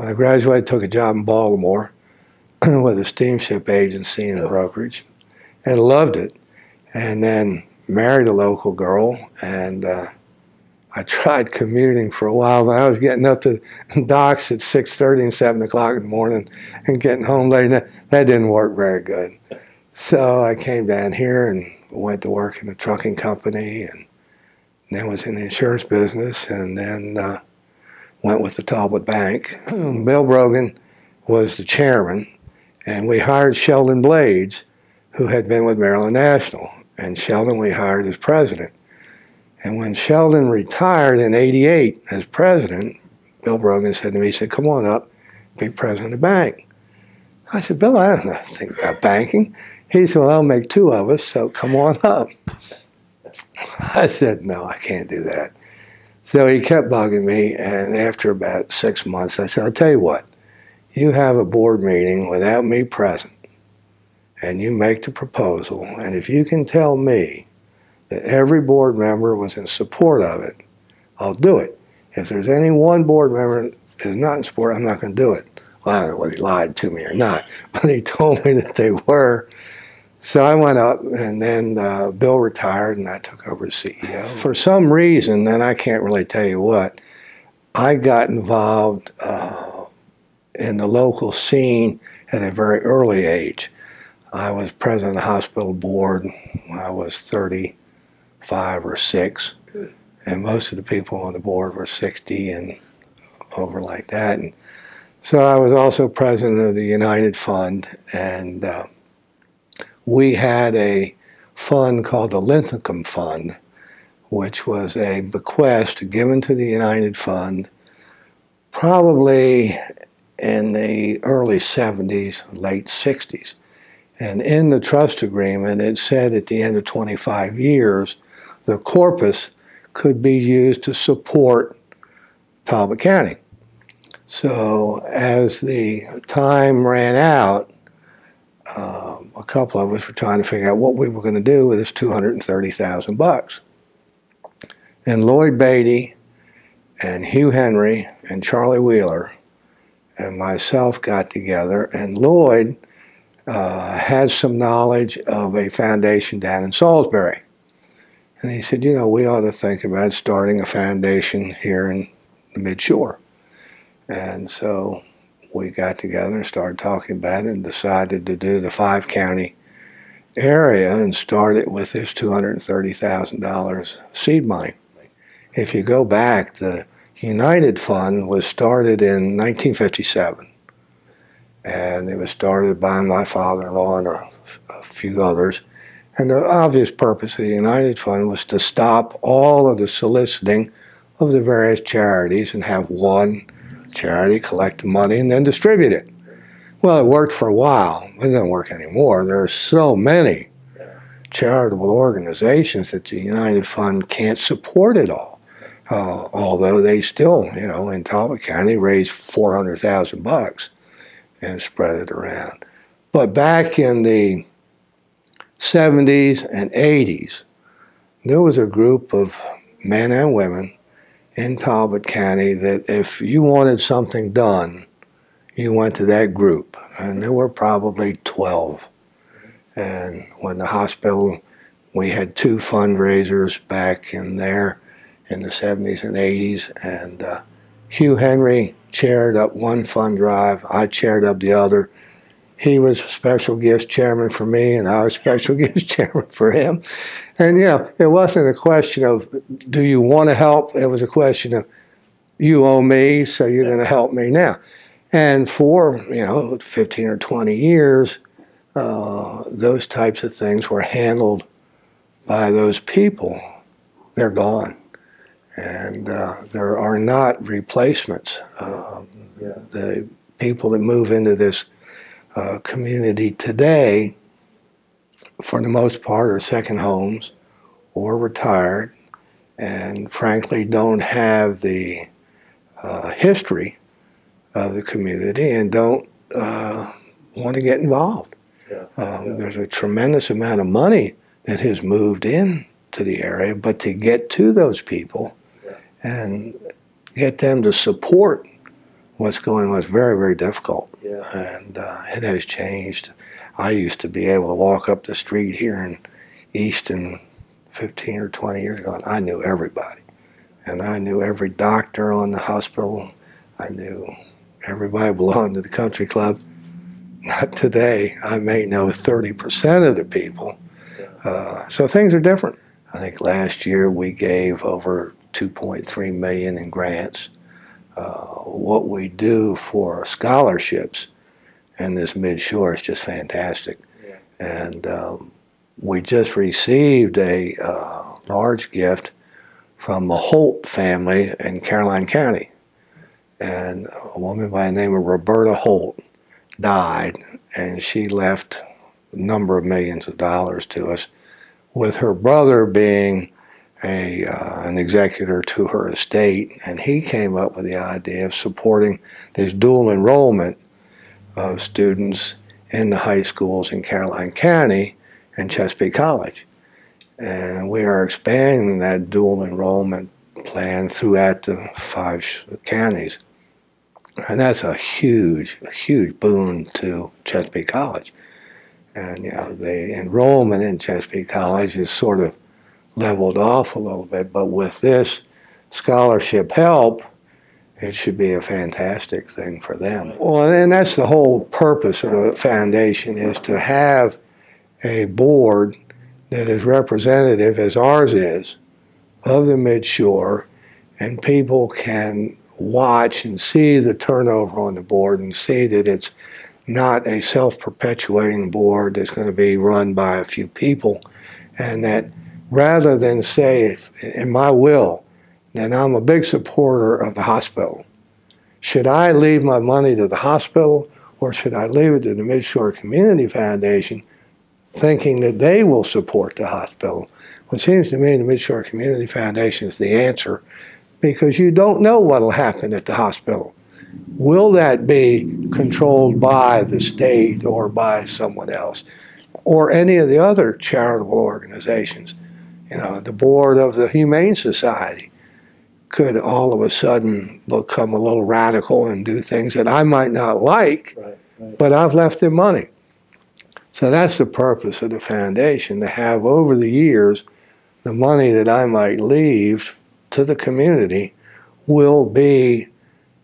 When I graduated, I took a job in Baltimore with a steamship agency and brokerage, and loved it. And then married a local girl, and I tried commuting for a while, but I was getting up to docks at 6:30 and 7 o'clock in the morning and getting home late. That didn't work very good. So I came down here and went to work in a trucking company, and then was in the insurance business, and then went with the Talbot Bank. Bill Brogan was the chairman, and we hired Sheldon Blades, who had been with Maryland National, and Sheldon we hired as president. And when Sheldon retired in '88 as president, Bill Brogan said to me, he said, "Come on up, be president of the bank." I said, "Bill, I don't know anything about banking." He said, "Well, I'll make two of us, so come on up." I said, "No, I can't do that." So he kept bugging me, and after about 6 months, I said, "I'll tell you what, you have a board meeting without me present, and you make the proposal, and if you can tell me that every board member was in support of it, I'll do it. If there's any one board member that is not in support, I'm not going to do it." Well, I don't know whether he lied to me or not, but he told me that they were. So I went up, and then Bill retired, and I took over as CEO. For some reason, and I can't really tell you what, I got involved in the local scene at a very early age. I was president of the hospital board when I was 35 or 6, and most of the people on the board were 60 and over like that. And so I was also president of the United Fund, and we had a fund called the Linthicum Fund, which was a bequest given to the United Fund probably in the early 70s, late 60s. And in the trust agreement, it said at the end of 25 years, the corpus could be used to support Talbot County. So as the time ran out, a couple of us were trying to figure out what we were going to do with this $230,000. And Lloyd Beatty and Hugh Henry and Charlie Wheeler and myself got together, and Lloyd had some knowledge of a foundation down in Salisbury. And he said, "You know, we ought to think about starting a foundation here in the Mid-Shore." And so we got together and started talking about it and decided to do the 5-county area and started with this $230,000 seed money. If you go back, the United Fund was started in 1957. And it was started by my father-in-law and a few others. And the obvious purpose of the United Fund was to stop all of the soliciting of the various charities and have one charity collect the money and then distribute it. Well, it worked for a while. It doesn't work anymore. There are so many charitable organizations that the United Fund can't support it all. Although they still, you know, in Talbot County raised $400,000 and spread it around. But back in the 70s and 80s, there was a group of men and women in Talbot County that if you wanted something done, you went to that group. And there were probably 12. And when the hospital, we had 2 fundraisers back in there in the 70s and 80s. And Hugh Henry chaired up one fund drive. I chaired up the other. He was special gifts chairman for me, and I was special gifts chairman for him. And, you know, it wasn't a question of, do you want to help? It was a question of, you owe me, so you're going to help me now. And for, you know, 15 or 20 years, those types of things were handled by those people. They're gone. And there are not replacements. The people that move into this community today, for the most part, are second homes or retired, and frankly don't have the history of the community and don't want to get involved. There's a tremendous amount of money that has moved in to the area, but to get to those people and get them to support what's going on is very, very difficult. Yeah. And it has changed. I used to be able to walk up the street here in Easton 15 or 20 years ago, and I knew everybody. And I knew every doctor on the hospital. I knew everybody belonged to the country club. Not today. I may know 30% of the people. So things are different. I think last year we gave over $2.3 million in grants. What we do for scholarships in this mid-shore is just fantastic. Yeah. And we just received a large gift from the Holt family in Caroline County. And a woman by the name of Roberta Holt died, and she left a number of millions of dollars to us, with her brother being an executor to her estate, and he came up with the idea of supporting this dual enrollment of students in the high schools in Caroline County and Chesapeake College. And we are expanding that dual enrollment plan throughout the 5 counties. And that's a huge, huge boon to Chesapeake College. And you know, the enrollment in Chesapeake College is sort of leveled off a little bit, but with this scholarship help, it should be a fantastic thing for them. Well, and that's the whole purpose of the foundation, is to have a board that is representative, as ours is, of the Mid-Shore, and people can watch and see the turnover on the board and see that it's not a self-perpetuating board that's going to be run by a few people, and that rather than say in my will that I'm a big supporter of the hospital, should I leave my money to the hospital or should I leave it to the Mid-Shore Community Foundation, thinking that they will support the hospital? Well, it seems to me the Mid-Shore Community Foundation is the answer, because you don't know what will happen at the hospital. Will that be controlled by the state or by someone else, or any of the other charitable organizations? You know, the board of the Humane Society could all of a sudden become a little radical and do things that I might not like, but I've left them money. So that's the purpose of the foundation, to have over the years the money that I might leave to the community will be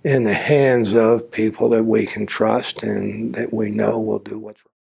in the hands of people that we can trust and that we know will do what's right.